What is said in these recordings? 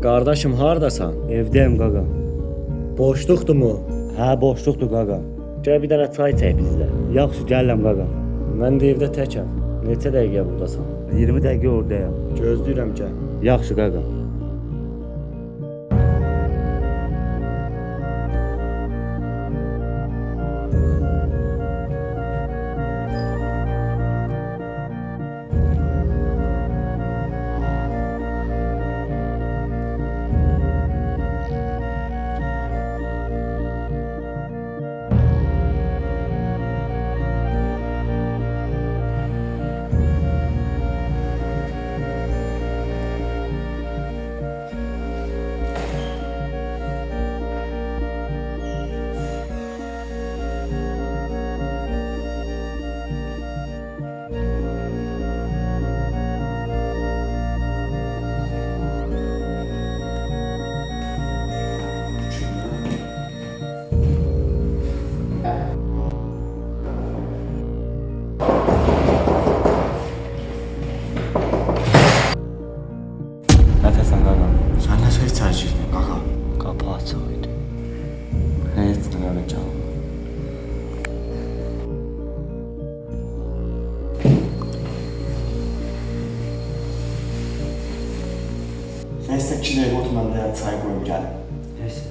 Qardaşım hardasan? Evdəyim qaqa. Boşluqdumu? Hə, boşluqdur qaqa. Gəl bir dənə çay çək bizdə. Yaxşı, gəlirəm qaqa. Mən də evdə təkəm. Neçə dəqiqə burdasan? 20 dəqiqə oradayam. Gözləyirəm gəl. Yaxşı qaqa. Nəfəsən qaqa? Sən nə şey çəkirsən qaqa? Qapı açıq idi. Heç nə qalacaq. Sən isə 2 dəqiqə otur, mən də çay qoyum gəlim. Heç.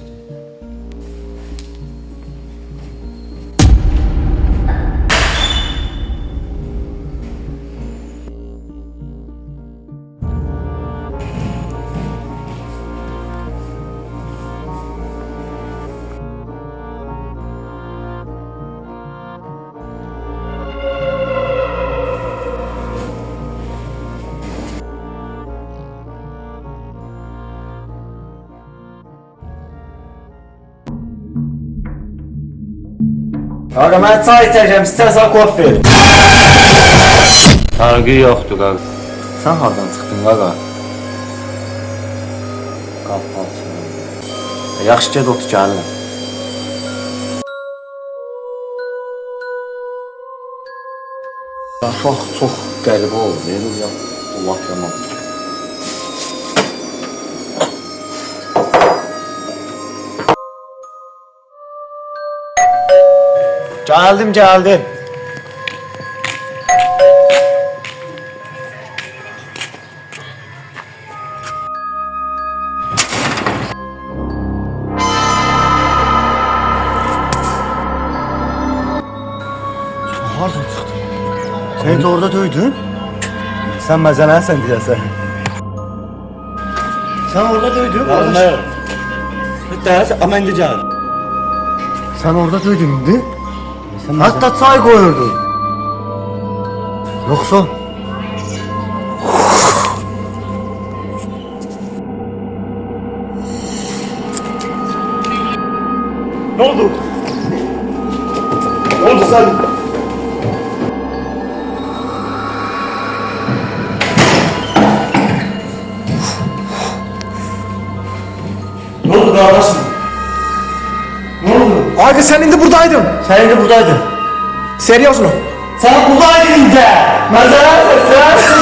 Qaqa, mən çay içəcəm, istərsən qof ver. Fərqi yoxdur qaqa. Sən hardan çıxdın qaqa? Qapı açıq. Yaxşı get otur gəlirəm. Uşaq çox qəribə oldu, verir ya, Allah yaman. Gəldim. Hardan çıxdın? Sən heç orada döydün? Sən məzələnsən deyəsən. Sən orada döydün? Dərs, amma indi gəl. Sən orada döydün indi? Sən Hətta çay qoyurdun. Yoxsa? Nə oldu? Nə oldu sən? Nə oldu qardaşım? Nə oldu? Abi sen indi buradaydın. Sən indi buradaydın. Seriozno. Sən buradaydın indi. Məzələnsən sən.